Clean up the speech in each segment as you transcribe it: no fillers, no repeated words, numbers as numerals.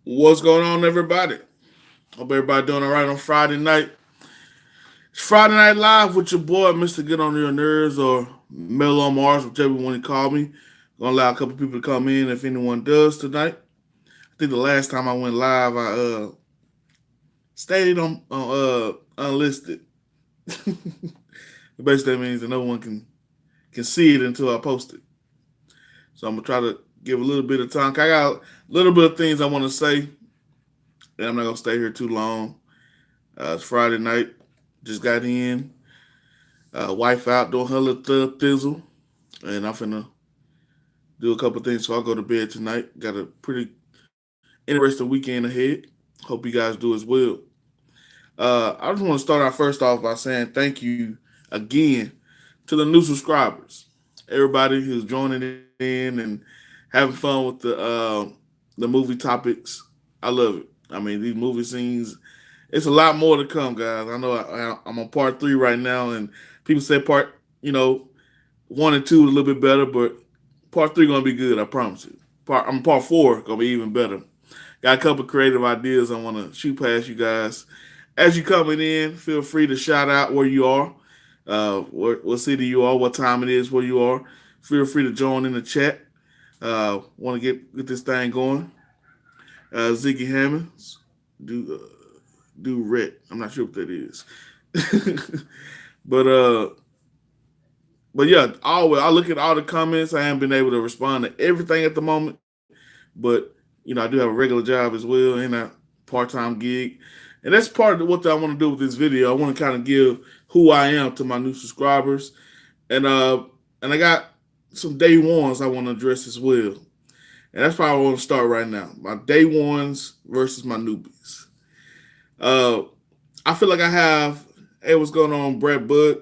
What's going on, everybody? Hope everybody doing all right on Friday night. It's Friday Night Live with your boy, Mr. Get On Your Nerves, or Melo on Mars, whichever one you call me. Gonna allow a couple people to come in if anyone does tonight. I think the last time I went live, I stayed on unlisted. Basically, that means that no one can see it until I post it. So I'm gonna try to give a little bit of time. I got a little bit of things I want to say, and I'm not gonna stay here too long. It's Friday night. Just got in. Wife out doing her little thizzle. And I'm finna do a couple things so I'll go to bed tonight. Got a pretty interesting weekend ahead. Hope you guys do as well. I just want to start out first off by saying thank you again to the new subscribers. Everybody who's joining in and having fun with the movie topics. I love it. I mean, these movie scenes, it's a lot more to come, guys. I know I'm on part three right now, and people say part, one and two a little bit better, but part three gonna be good. I promise you. Part four gonna be even better. Got a couple creative ideas I want to shoot past you guys. As you coming in, feel free to shout out where you are, what city you are, what time it is, where you are. Feel free to join in the chat. Want to get this thing going. Ziggy Hammonds, do do Ret. I'm not sure what that is. but uh but yeah, always I look at all the comments. I haven't been able to respond to everything at the moment, but I do have a regular job as well and a part-time gig, and that's part of what I want to do with this video. I want to kind of give who I am to my new subscribers, and I got some day ones I want to address as well, and that's probably I want to start right now. My day ones versus my newbies. Uh, I feel like I have. Hey, what's going on, Brett Bud?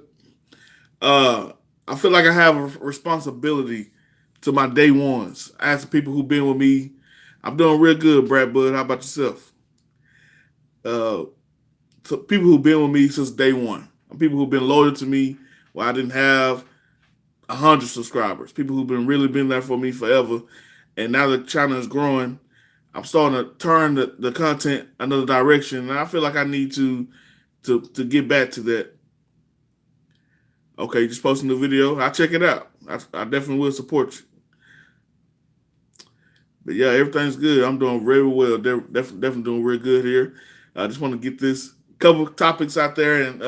Uh, I feel like I have a responsibility to my day ones. I ask the people who've been with me. I'm doing real good, Brad Bud. How about yourself? Uh, to people who've been with me since day one. People who've been loyal to me while I didn't have 100 subscribers. People who've been there for me forever. And now the channel is growing. I'm starting to turn the content another direction, and I feel like I need to get back to that. Okay, just posting the video. I'll check it out. I definitely will support you. But yeah, everything's good. I'm doing very well. Definitely doing real good here. I just want to get this couple topics out there, and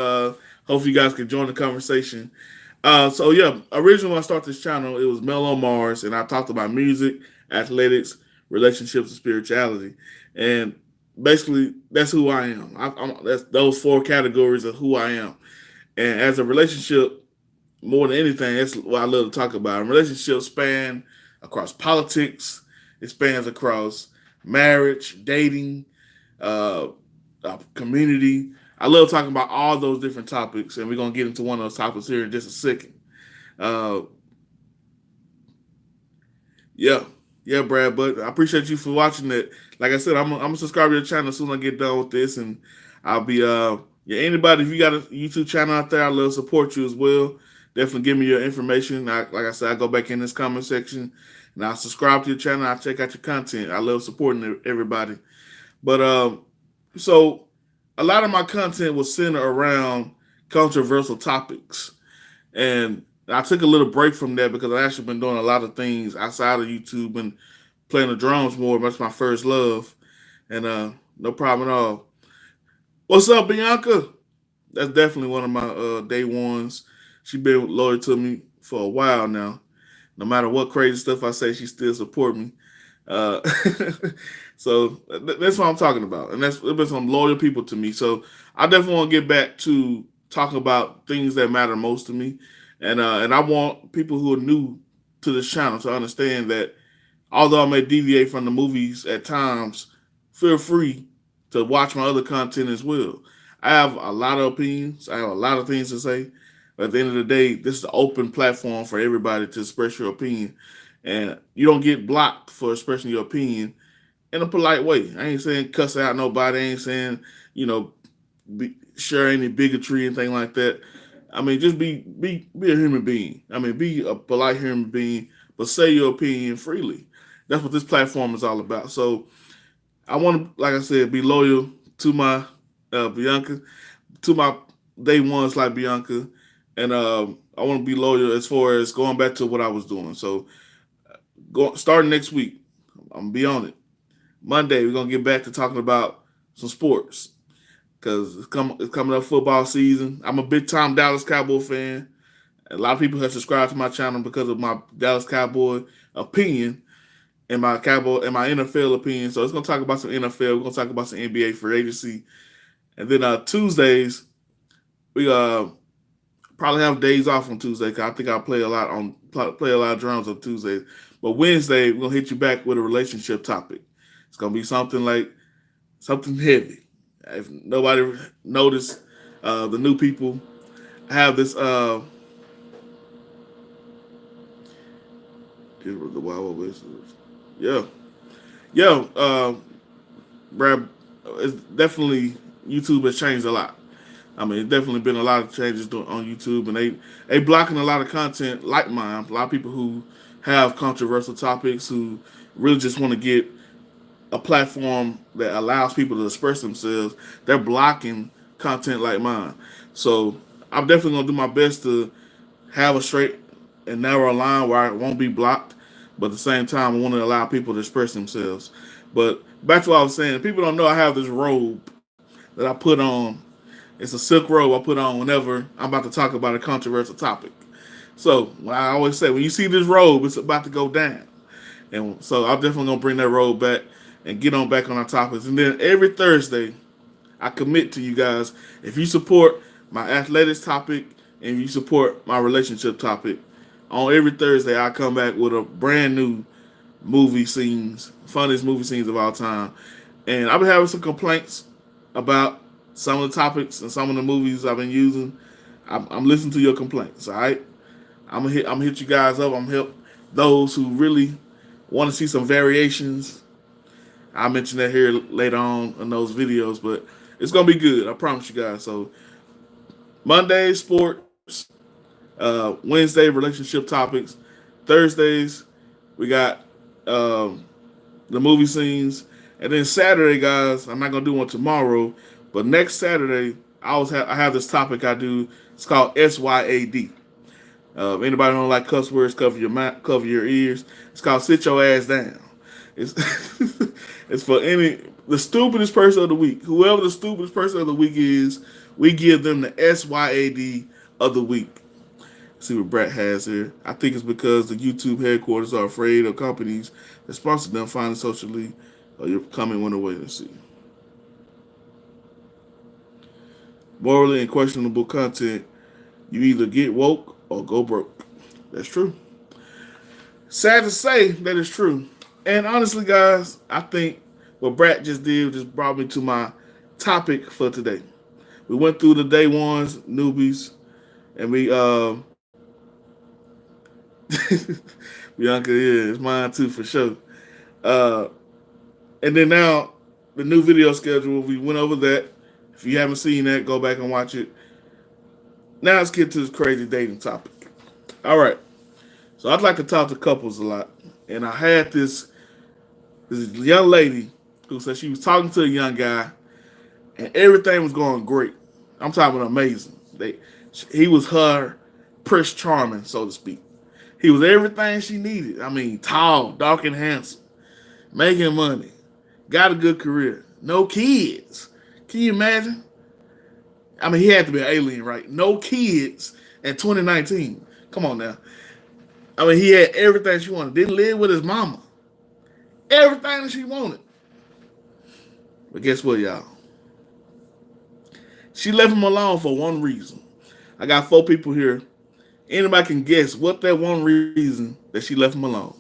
hopefully you guys can join the conversation. So yeah, originally when I started this channel, it was Mel on Mars, and I talked about music, athletics, relationships, and spirituality. And basically, that's who I am. That's those four categories of who I am. And as a relationship, more than anything, that's what I love to talk about. And relationships span across politics. It spans across marriage, dating, uh, community. I love talking about all those different topics, and we're gonna get into one of those topics here in just a second. Uh, yeah, yeah, Brad. But I appreciate you for watching it. Like I said, I'm gonna subscribe to your channel as soon as I get done with this, and I'll be yeah. Anybody, if you got a YouTube channel out there, I love to support you as well. Definitely give me your information. Like I said, I go back in this comment section and I subscribe to your channel. I check out your content. I love supporting everybody. But so a lot of my content was centered around controversial topics, and I took a little break from that because I actually been doing a lot of things outside of YouTube and playing the drums more. That's my first love, and no problem at all. What's up, Bianca? That's definitely one of my day ones. She been loyal to me for a while now. No matter what crazy stuff I say, she still support me. Uh, so that's what I'm talking about, and there's been some loyal people to me. So I definitely want to get back to talking about things that matter most to me, and I want people who are new to this channel to understand that although I may deviate from the movies at times, feel free to watch my other content as well. I have a lot of opinions. I have a lot of things to say. But at the end of the day, this is an open platform for everybody to express your opinion. And you don't get blocked for expressing your opinion in a polite way. I ain't saying cuss out nobody. I ain't saying, share any bigotry and thing like that. I mean, just be a human being. I mean, be a polite human being, but say your opinion freely. That's what this platform is all about. So I want to, like I said, be loyal to my Bianca, to my day ones like Bianca, and I want to be loyal as far as going back to what I was doing. So, starting next week, I'm gonna be on it. Monday, we're gonna get back to talking about some sports because it's coming up football season. I'm a big time Dallas Cowboy fan. A lot of people have subscribed to my channel because of my Dallas Cowboy opinion and my Cowboy and my NFL opinion. So it's gonna talk about some NFL. We're gonna talk about some NBA free agency, and then Tuesdays we probably have days off on Tuesday because I think I play a lot of drums on Tuesdays. But Wednesday we're gonna hit you back with a relationship topic. It's gonna be something like something heavy. If nobody noticed, the new people have this. The Wild West. Yeah, yeah. Brad, it's definitely YouTube has changed a lot. I mean, it's definitely been a lot of changes on YouTube, and they blocking a lot of content like mine. A lot of people who have controversial topics who really just want to get a platform that allows people to express themselves. They're blocking content like mine. So I'm definitely gonna do my best to have a straight and narrow line where I won't be blocked, but at the same time I want to allow people to express themselves. But back to what I was saying, people don't know I have this robe that I put on. It's a silk robe I put on whenever I'm about to talk about a controversial topic. So I always say, when you see this robe, it's about to go down. And so I'm definitely gonna bring that robe back and get on back on our topics. And then every Thursday, I commit to you guys, if you support my athletics topic and you support my relationship topic, on every Thursday I come back with a brand new movie scenes, funniest movie scenes of all time. And I've been having some complaints about some of the topics and some of the movies I've been using. I'm listening to your complaints. All right, I'm gonna hit you guys up. I'm gonna help those who really want to see some variations. I'll mention that here later on in those videos, but it's gonna be good. I promise you guys. So Monday sports, Wednesday relationship topics, Thursdays we got the movie scenes, and then Saturday, guys. I'm not gonna do one tomorrow, but next Saturday I have this topic I do. It's called SYAD. If anybody don't like cuss words, cover your mouth, cover your ears. It's called sit your ass down. It's it's for the stupidest person of the week. Whoever the stupidest person of the week is, we give them the SYAD of the week. Let's see what Brett has here. I think it's because the YouTube headquarters are afraid of companies that sponsor them finding socially or your coming went away. Let's see. Morally and questionable content, you either get woke or go broke. That's true. Sad to say, that is true. And honestly, guys, I think what Brad just did just brought me to my topic for today. We went through the day ones, newbies, and we Bianca, yeah, it's mine too for sure. Uh and then now the new video schedule, we went over that. If you haven't seen that, go back and watch it. Now let's get to this crazy dating topic. All right. So I'd like to talk to couples a lot. And I had this young lady who said she was talking to a young guy and everything was going great. I'm talking amazing. He was her Prince Charming, so to speak. He was everything she needed. I mean, tall, dark, and handsome, making money, got a good career, no kids. Can you imagine? I mean, he had to be an alien, right? No kids in 2019. Come on now. I mean, he had everything she wanted. Didn't live with his mama. Everything that she wanted. But guess what, y'all? She left him alone for one reason. I got 4 people here. Anybody can guess what that one reason that she left him alone?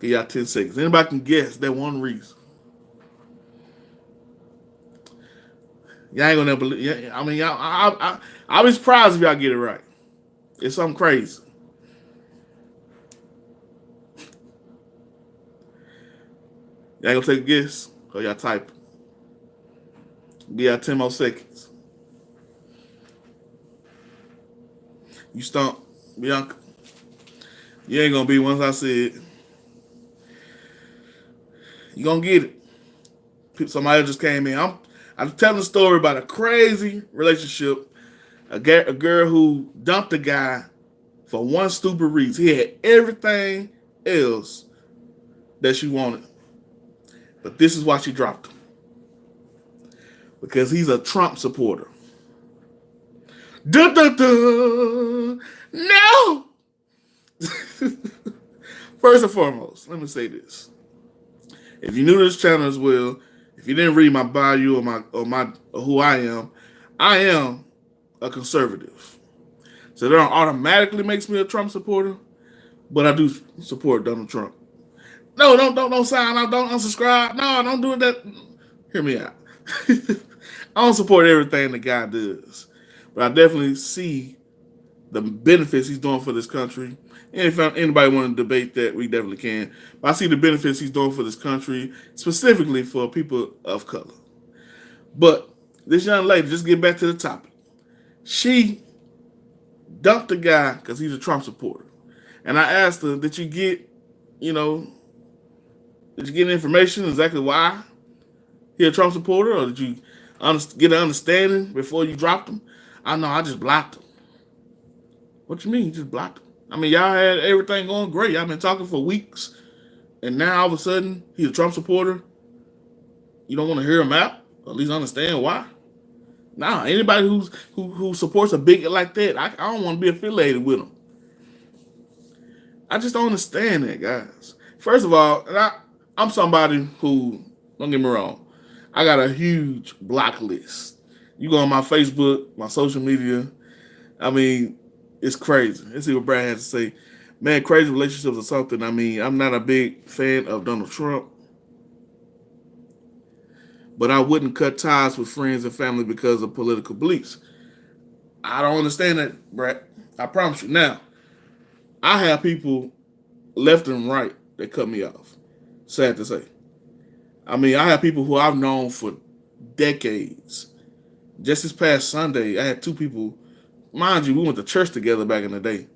Give y'all 10 seconds. Anybody can guess that one reason? Y'all ain't gonna never believe. I mean, I'll be surprised if y'all get it right. It's something crazy. Y'all gonna take a guess? Or y'all type? Give y'all 10 more seconds. You stump, Bianca. You ain't gonna be once I said. You gonna get it. Somebody just came in. I'm telling a story about a crazy relationship. A girl who dumped a guy for one stupid reason. He had everything else that she wanted, but this is why she dropped him, because he's a Trump supporter. Dun, dun, dun. No. First and foremost, let me say this: if you're new to this channel as well, if you didn't read my bio or who I am a conservative. So that don't automatically makes me a Trump supporter, but I do support Donald Trump. No, don't sign out, don't unsubscribe. No, don't do that. Hear me out. I don't support everything the guy does, but I definitely see the benefits he's doing for this country. And if anybody want to debate that, we definitely can. But I see the benefits he's doing for this country, specifically for people of color. But this young lady, just get back to the topic. She dumped the guy because he's a Trump supporter. And I asked her, did you get information exactly why he a Trump supporter? Or did you get an understanding before you dropped him? I know, I just blocked him. What you mean you just blocked him? I mean, y'all had everything going great. Y'all been talking for weeks. And now all of a sudden, he's a Trump supporter. You don't want to hear him out? Or at least understand why? Nah, anybody who supports a bigot like that, I don't want to be affiliated with him. I just don't understand that, guys. First of all, I'm somebody who, don't get me wrong, I got a huge block list. You go on my Facebook, my social media, I mean, it's crazy. Let's see what Brad has to say. Man, crazy relationships or something. I mean, I'm not a big fan of Donald Trump, but I wouldn't cut ties with friends and family because of political beliefs. I don't understand that, Brad. I promise you. Now, I have people left and right that cut me off. Sad to say. I mean, I have people who I've known for decades. Just this past Sunday, I had two people. Mind you, we went to church together back in the day.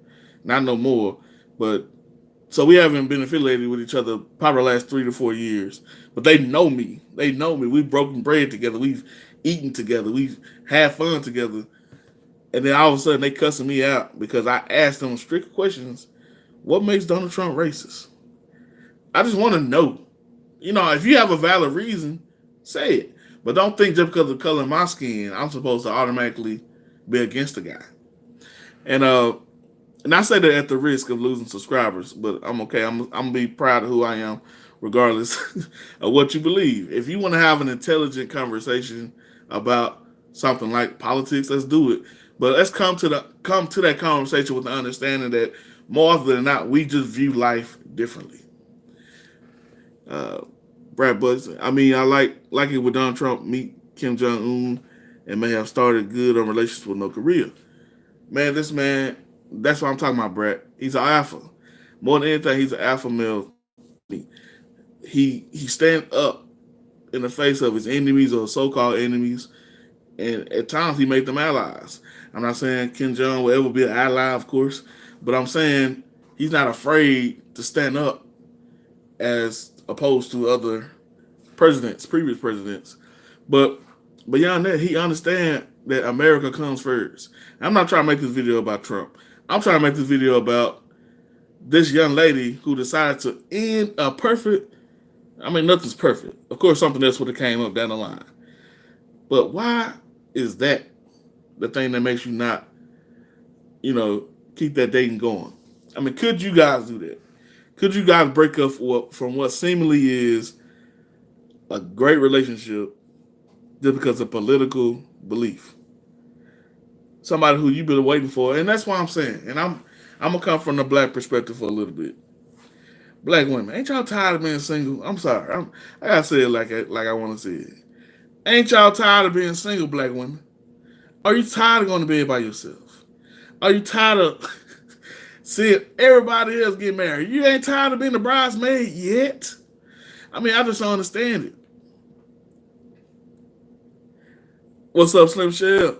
Not no more, but so we haven't been affiliated with each other probably the last 3 to 4 years. But they know me. They know me. We've broken bread together. We've eaten together. We've had fun together. And then all of a sudden they cussing me out because I asked them strict questions. What makes Donald Trump racist? I just want to know. If you have a valid reason, say it. But don't think just because of the color of my skin, I'm supposed to automatically be against the guy. And I say that at the risk of losing subscribers, but I'm okay. I'm gonna be proud of who I am, regardless of what you believe. If you want to have an intelligent conversation about something like politics, let's do it. But let's come to that conversation with the understanding that more often than not, we just view life differently. Brad Butts, I mean, I like it with Donald Trump meet Kim Jong-un and may have started good on relations with North Korea. Man, this man, that's what I'm talking about, Brad. He's an alpha. More than anything, he's an alpha male. He stands up in the face of his enemies or so-called enemies, and at times he made them allies. I'm not saying Kim Jong will ever be an ally, of course, but I'm saying he's not afraid to stand up as opposed to other previous presidents. But beyond that, he understands that America comes first. I'm not trying to make this video about Trump. I'm trying to make this video about this young lady who decided to end a perfect, I mean, nothing's perfect. Of course, something else would have came up down the line. But why is that the thing that makes you not, keep that dating going? I mean, could you guys do that? Could you guys break up from what seemingly is a great relationship just because of political belief? Somebody who you've been waiting for, and that's what I'm saying. And I'm gonna come from the black perspective for a little bit. Black women, ain't y'all tired of being single? I'm sorry, I gotta say it like I want to say it. Ain't y'all tired of being single, black women? Are you tired of going to bed by yourself? Are you tired of seeing everybody else get married? You ain't tired of being a bridesmaid yet? I mean, I just don't understand it. What's up, Slim Shell?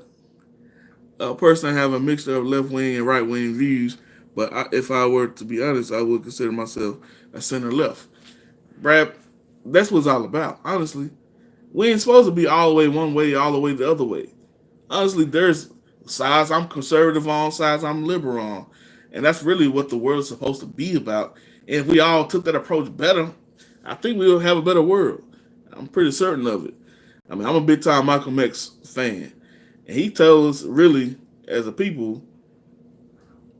A person have a mixture of left wing and right wing views, but if I were to be honest, I would consider myself a center left. Brad, that's what it's all about, honestly. We ain't supposed to be all the way one way, all the way the other way. Honestly, there's sides I'm conservative on, sides I'm liberal on. And that's really what the world is supposed to be about. And if we all took that approach better, I think we'll have a better world. I'm pretty certain of it. I mean, I'm a big time Malcolm X fan. And he tells us, really, as a people,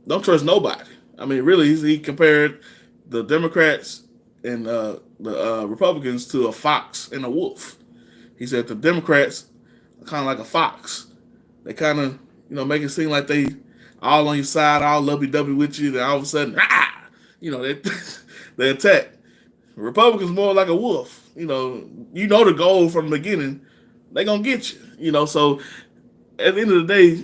don't trust nobody. I mean, really, he compared the Democrats and the Republicans to a fox and a wolf. He said the Democrats are kind of like a fox. They kind of, make it seem like they all on your side, all lovey-dovey with you, then all of a sudden, they they attack. Republicans more like a wolf. The goal from the beginning. They gonna get you. So at the end of the day,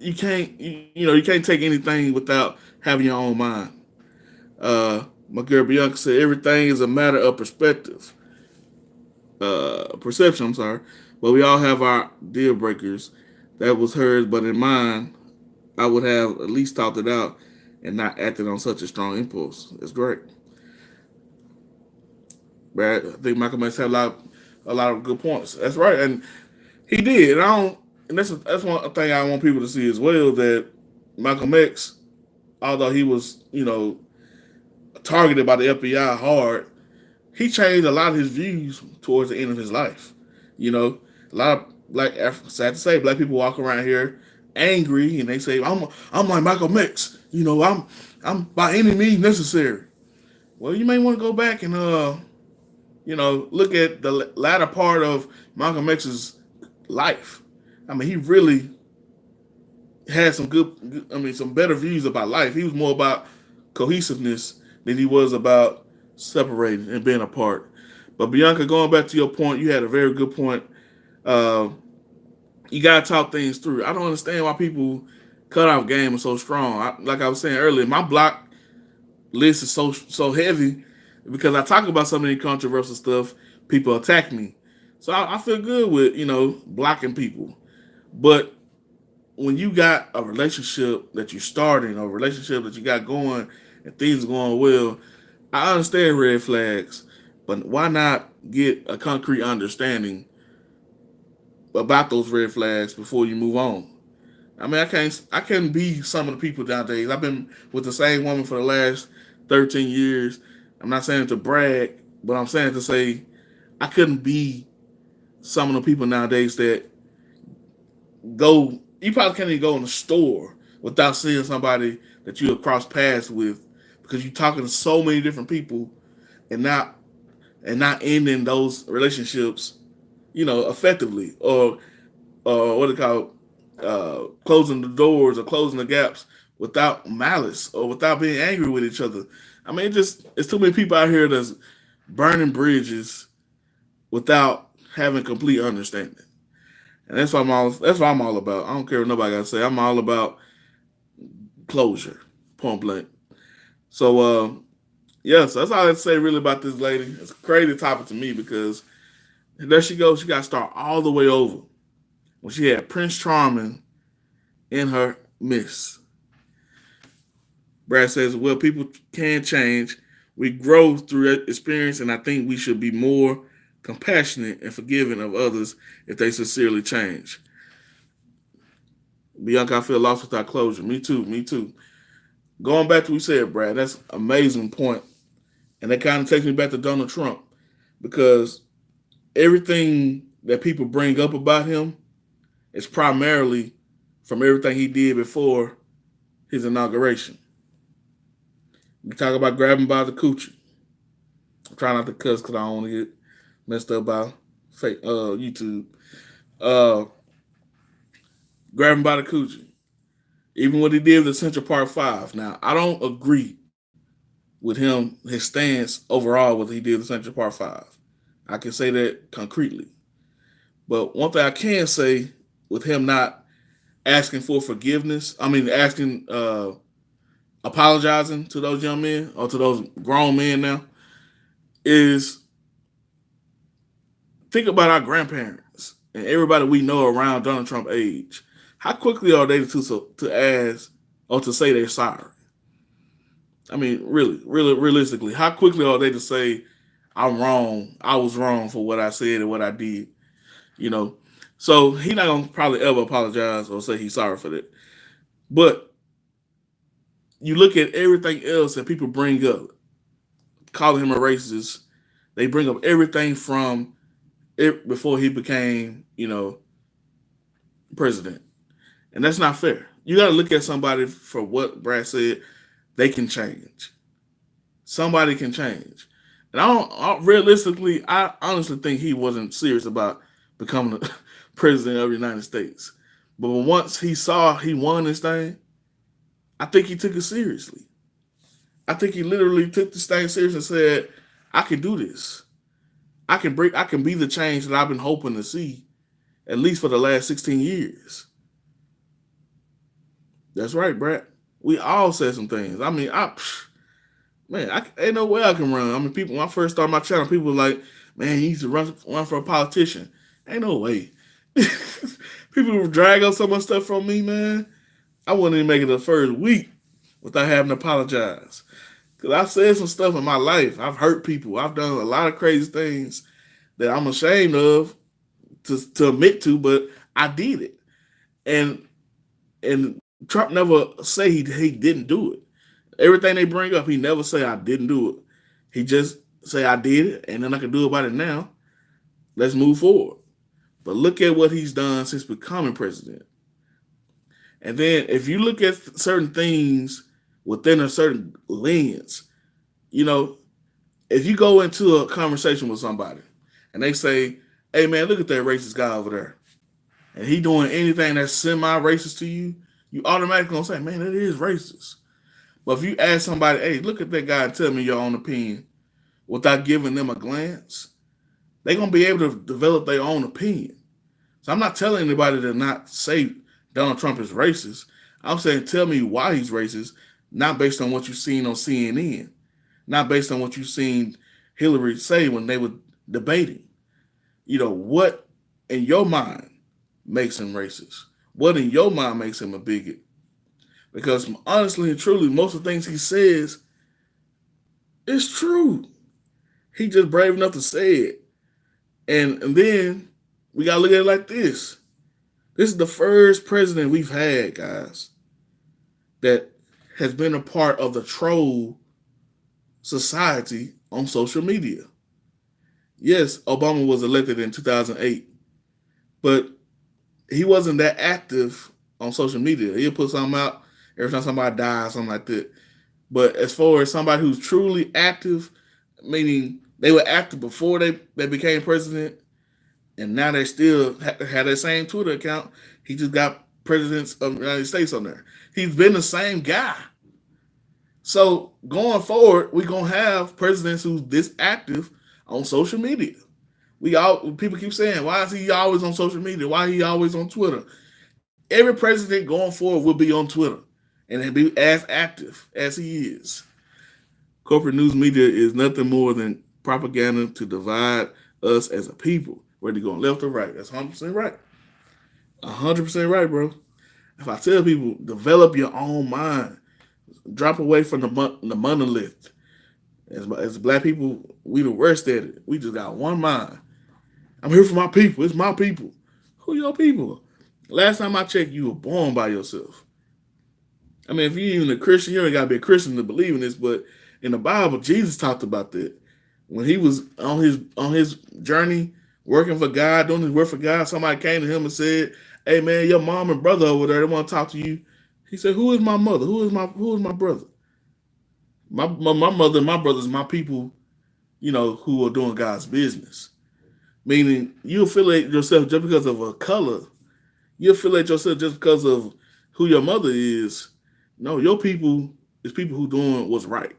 you can't take anything without having your own mind. My girl Bianca said everything is a matter of perception. I'm sorry, but we all have our deal breakers. That was hers, but in mine, I would have at least talked it out and not acted on such a strong impulse. It's great. But I think Michael X had a lot of good points. That's right, and he did. And I don't, and that's one thing I want people to see as well. That Malcolm X, although he was targeted by the FBI hard, he changed a lot of his views towards the end of his life. A lot of sad to say, black people walk around here angry and they say, I'm like Malcolm X. I'm by any means necessary. Well, you may want to go back and look at the latter part of Malcolm X's life. I mean, he really had some better views about life. He was more about cohesiveness than he was about separating and being apart. But Bianca, going back to your point, you had a very good point. You gotta talk things through. I don't understand why people cut off game is so strong. Like I was saying earlier, my block list is so heavy because I talk about so many controversial stuff. People attack me, so I feel good with blocking people. But when you got a relationship that you're starting, or a relationship that you got going, and things are going well, I understand red flags, but why not get a concrete understanding about those red flags before you move on? I mean, I can't be some of the people nowadays. I've been with the same woman for the last 13 years. I'm not saying it to brag, but I'm saying it to say I couldn't be some of the people nowadays that you probably can't even go in the store without seeing somebody that you have crossed paths with, because you're talking to so many different people and not ending those relationships, effectively, or what they call closing the doors or closing the gaps without malice or without being angry with each other. I mean, it's too many people out here that's burning bridges without having complete understanding. And that's what I'm all about. I don't care what nobody got to say. I'm all about closure, point blank. So, so that's all I have to say really about this lady. It's a crazy topic to me because there she goes. She got to start all the way over when she had Prince Charming in her midst. Brad says, well, people can change. We grow through experience, and I think we should be more compassionate and forgiving of others if they sincerely change. Bianca, I feel lost without closure. Me too. Going back to what we said, Brad, that's an amazing point. And that kind of takes me back to Donald Trump, because everything that people bring up about him is primarily from everything he did before his inauguration. We talk about grabbing by the coochie. I'm trying not to cuss because I don't want to get messed up by fake YouTube. Grabbing by the coochie. Even what he did with the Central Park 5. Now, I don't agree with him, his stance overall, what he did with Central Park 5. I can say that concretely. But one thing I can say with him not asking for forgiveness, apologizing to those young men, or to those grown men now, is think about our grandparents and everybody we know around Donald Trump age. How quickly are they to ask or to say they're sorry? I mean, really, realistically, how quickly are they to say, I'm wrong. I was wrong for what I said and what I did. You know, so he not gonna probably ever apologize or say he's sorry for that. But you look at everything else that people bring up, calling him a racist. They bring up everything from it before he became, president, and that's not fair. You got to look at somebody for what Brad said. They can change. Somebody can change, and realistically, I honestly think he wasn't serious about becoming the president of the United States. But once he saw he won this thing, I think he took it seriously. I think he literally took this thing seriously and said, "I can do this. I can break. I can be the change that I've been hoping to see, at least for the last 16 years." That's right, Brad. We all said some things. I mean, ain't no way I can run. I mean, people, when I first started my channel, people were like, "Man, you need to run for a politician." Ain't no way. People would drag up so much stuff from me, man. I wouldn't even make it the first week without having to apologize. Because I said some stuff in my life. I've hurt people. I've done a lot of crazy things that I'm ashamed of to admit to, but I did it. And Trump never say he didn't do it. Everything they bring up, he never say I didn't do it. He just say I did it, and then I can do about it now. Let's move forward. But look at what he's done since becoming president. And then if you look at certain things within a certain lens, if you go into a conversation with somebody and they say, "Hey man, look at that racist guy over there," and he doing anything that's semi-racist to you, you automatically gonna say, "Man, that is racist." But if you ask somebody, "Hey, look at that guy and tell me your own opinion," without giving them a glance, they're gonna be able to develop their own opinion. So I'm not telling anybody to not say Donald Trump is racist. I'm saying tell me why he's racist, not based on what you've seen on CNN, not based on what you've seen Hillary say when they were debating. What in your mind makes him racist? What in your mind makes him a bigot? Because honestly and truly, most of the things he says is true. He just brave enough to say it. And then we got to look at it like this. This is the first president we've had, guys, that has been a part of the troll society on social media. Yes, Obama was elected in 2008, but he wasn't that active on social media. He'll put something out every time somebody dies, something like that. But as far as somebody who's truly active, meaning they were active before they became president, and now they still have that same Twitter account. He just got presidents of the United States on there. He's been the same guy. So going forward, we're going to have presidents who's this active on social media. People keep saying, why is he always on social media? Why is he always on Twitter? Every president going forward will be on Twitter and he'll be as active as he is. Corporate news media is nothing more than propaganda to divide us as a people, whether you're going left or right. That's 100% right. 100% right, bro. If I tell people, develop your own mind, drop away from the monolith. As black people, we the worst at it. We just got one mind. I'm here for my people. It's my people. Who your people? Last time I checked, you were born by yourself. I mean, if you're even a Christian, you ain't got to be a Christian to believe in this, but in the Bible, Jesus talked about that. When he was on his journey, working for God, doing his work for God, somebody came to him and said, "Hey man, your mom and brother over there, they want to talk to you." He said, "Who is my mother? Who is my brother?" My mother and my brothers, my people, who are doing God's business. Meaning you affiliate yourself just because of a color. You affiliate yourself just because of who your mother is. No, your people is people who doing what's right.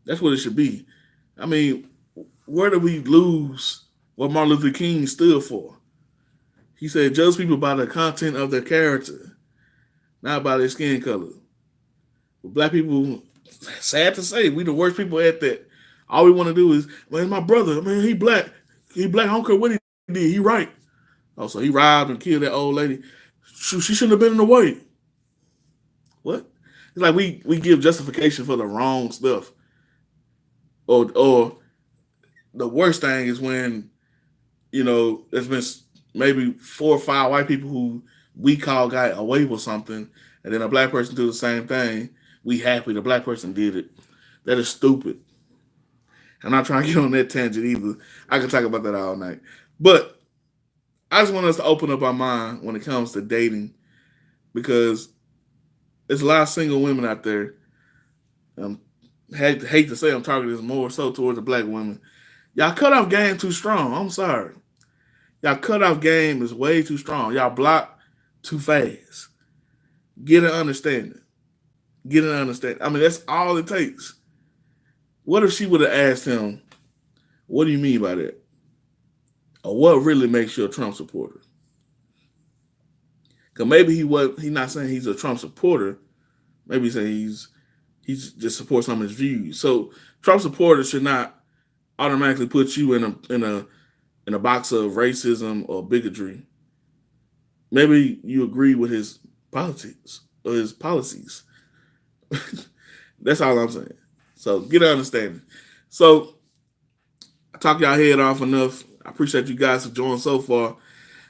That's what it should be. I mean, where do we lose what Martin Luther King stood for? He said, judge people by the content of their character, not by their skin color. But black people, sad to say, we the worst people at that. All we want to do is, man, my brother, man, he black. He black. I don't care what he did. He right. Oh, so he robbed and killed that old lady. She shouldn't have been in the way. What? It's like we give justification for the wrong stuff. Or the worst thing is when, there's been maybe 4 or 5 white people who we call guy away with something, and then a black person do the same thing. We happy the black person did it. That is stupid. I'm not trying to get on that tangent either. I can talk about that all night. But I just want us to open up our mind when it comes to dating, because there's a lot of single women out there. Hate to say I'm targeting this more so towards the black women. Y'all cut off game too strong. I'm sorry. Y'all cut off game is way too strong. Y'all block too fast. Get an understanding. Get an understanding. I mean, that's all it takes. What if she would have asked him, what do you mean by that? Or what really makes you a Trump supporter? Because maybe he's not saying he's a Trump supporter. Maybe he's saying he's just supports some of his views. So Trump supporters should not automatically put you in a box of racism or bigotry. Maybe you agree with his politics or his policies. That's all I'm saying. So get an understanding. So I talk y'all head off enough. I appreciate you guys for joining so far.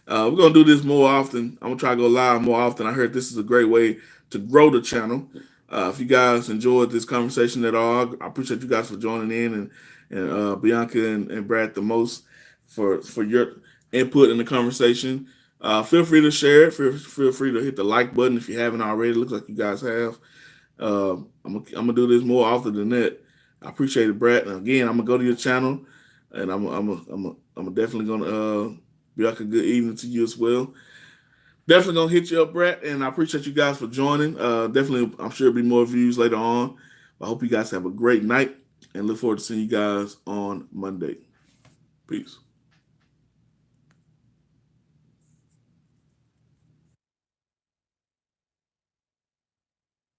We're gonna do this more often. I'm gonna try to go live more often. I heard this is a great way to grow the channel. If you guys enjoyed this conversation at all, I appreciate you guys for joining in, and Bianca and Brad the most for your input in the conversation. Feel free to share it. Feel free to hit the like button if you haven't already. It looks like you guys have. I'm gonna do this more often than that. I appreciate it, Brad. And again, I'm gonna go to your channel, and I'm definitely gonna be like a good evening to you as well. Definitely gonna hit you up, Brett, and I appreciate you guys for joining. Definitely, I'm sure there'll be more views later on. I hope you guys have a great night, and look forward to seeing you guys on Monday. Peace.